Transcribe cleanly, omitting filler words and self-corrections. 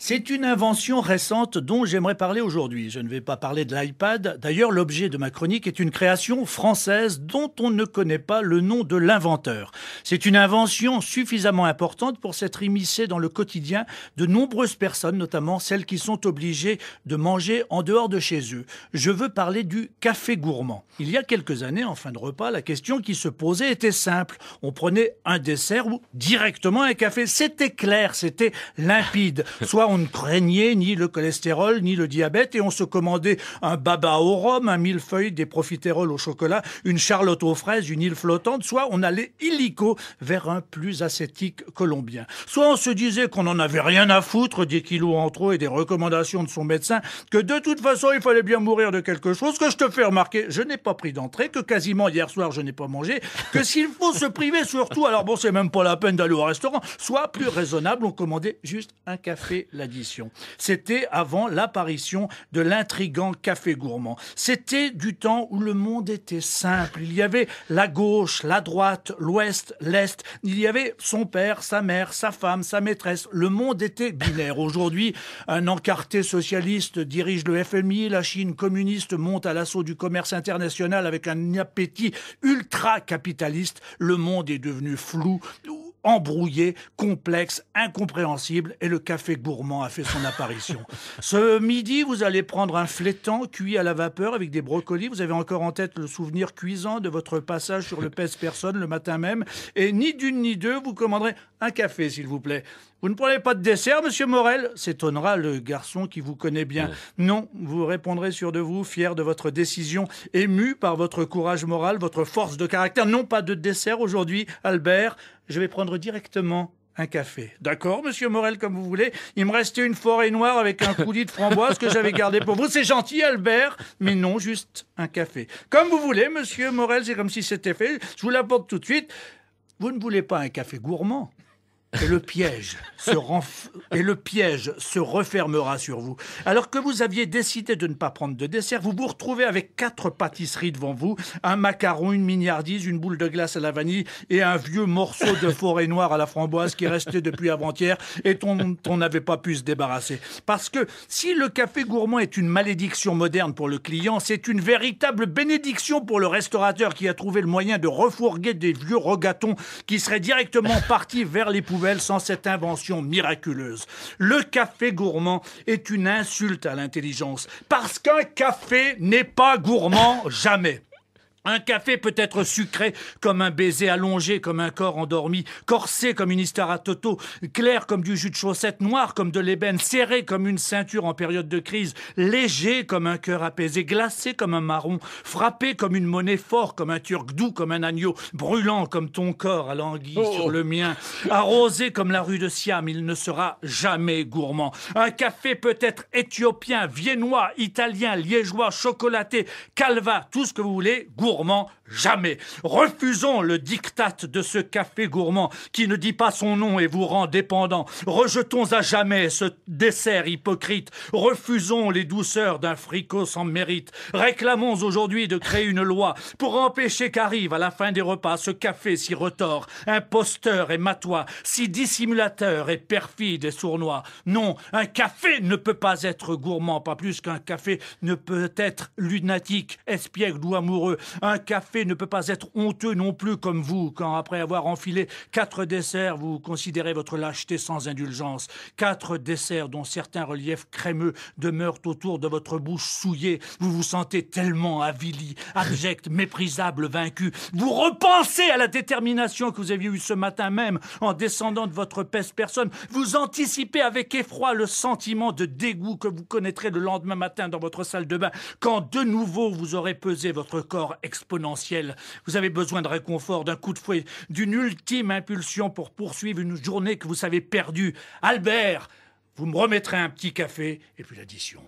C'est une invention récente dont j'aimerais parler aujourd'hui. Je ne vais pas parler de l'iPad. D'ailleurs, l'objet de ma chronique est une création française dont on ne connaît pas le nom de l'inventeur. C'est une invention suffisamment importante pour s'être immiscée dans le quotidien de nombreuses personnes, notamment celles qui sont obligées de manger en dehors de chez eux. Je veux parler du café gourmand. Il y a quelques années, en fin de repas, la question qui se posait était simple. On prenait un dessert ou directement un café. C'était clair, c'était limpide. Soit on ne craignait ni le cholestérol, ni le diabète, et on se commandait un baba au rhum, un millefeuille, des profiteroles au chocolat, une charlotte aux fraises, une île flottante, soit on allait illico vers un plus ascétique colombien. Soit on se disait qu'on n'en avait rien à foutre des kilos en trop et des recommandations de son médecin, que de toute façon il fallait bien mourir de quelque chose, que je te fais remarquer, je n'ai pas pris d'entrée, que quasiment hier soir je n'ai pas mangé, que s'il faut se priver surtout, alors bon c'est même pas la peine d'aller au restaurant, soit plus raisonnable, on commandait juste un café l'addition. C'était avant l'apparition de l'intrigant café gourmand. C'était du temps où le monde était simple. Il y avait la gauche, la droite, l'ouest, l'est. Il y avait son père, sa mère, sa femme, sa maîtresse. Le monde était binaire. Aujourd'hui, un encarté socialiste dirige le FMI. La Chine communiste monte à l'assaut du commerce international avec un appétit ultra-capitaliste. Le monde est devenu flou, embrouillé, complexe, incompréhensible, et le café gourmand a fait son apparition. Ce midi, vous allez prendre un flétan cuit à la vapeur avec des brocolis. Vous avez encore en tête le souvenir cuisant de votre passage sur le pèse-personne le matin même. Et ni d'une ni deux, vous commanderez un café, s'il vous plaît. Vous ne prenez pas de dessert, monsieur Morel? S'étonnera le garçon qui vous connaît bien. Ouais. Non, vous répondrez sûr de vous, fier de votre décision, ému par votre courage moral, votre force de caractère. Non, pas de dessert aujourd'hui, Albert. Je vais prendre directement un café. D'accord, monsieur Morel, comme vous voulez. Il me restait une forêt noire avec un coulis de framboise que j'avais gardé pour vous. C'est gentil, Albert, mais non, juste un café. Comme vous voulez, monsieur Morel, c'est comme si c'était fait. Je vous l'apporte tout de suite. Vous ne voulez pas un café gourmand? Et le piège se refermera sur vous. Alors que vous aviez décidé de ne pas prendre de dessert, vous vous retrouvez avec 4 pâtisseries devant vous, un macaron, une mignardise, une boule de glace à la vanille et un vieux morceau de forêt noire à la framboise qui est resté depuis avant-hier et dont on n'avait pas pu se débarrasser. Parce que si le café gourmand est une malédiction moderne pour le client, c'est une véritable bénédiction pour le restaurateur qui a trouvé le moyen de refourguer des vieux rogatons qui seraient directement partis vers les poubelles sans cette invention miraculeuse. Le café gourmand est une insulte à l'intelligence, parce qu'un café n'est pas gourmand jamais. Un café peut être sucré comme un baiser, allongé comme un corps endormi, corsé comme une histoire à Toto, clair comme du jus de chaussette, noir comme de l'ébène, serré comme une ceinture en période de crise, léger comme un cœur apaisé, glacé comme un marron, frappé comme une monnaie, fort comme un turc, doux comme un agneau, brûlant comme ton corps à l'anguille sur le mien, arrosé comme la rue de Siam, il ne sera jamais gourmand. Un café peut être éthiopien, viennois, italien, liégeois, chocolaté, calva, tout ce que vous voulez, gourmand, jamais. Refusons le diktat de ce café gourmand qui ne dit pas son nom et vous rend dépendant. Rejetons à jamais ce dessert hypocrite. Refusons les douceurs d'un fricot sans mérite. Réclamons aujourd'hui de créer une loi pour empêcher qu'arrive à la fin des repas ce café si retors, imposteur et matois, si dissimulateur et perfide et sournois. Non, un café ne peut pas être gourmand, pas plus qu'un café ne peut être lunatique, espiègle ou amoureux. Un café ne peut pas être honteux non plus comme vous, quand après avoir enfilé 4 desserts, vous considérez votre lâcheté sans indulgence. 4 desserts dont certains reliefs crémeux demeurent autour de votre bouche souillée. Vous vous sentez tellement avili, abject, méprisable, vaincu. Vous repensez à la détermination que vous aviez eue ce matin même en descendant de votre pèse-personne. Vous anticipez avec effroi le sentiment de dégoût que vous connaîtrez le lendemain matin dans votre salle de bain, quand de nouveau vous aurez pesé votre corps exponentielle. Vous avez besoin de réconfort, d'un coup de fouet, d'une ultime impulsion pour poursuivre une journée que vous savez perdue. Albert, vous me remettrez un petit café et puis l'addition.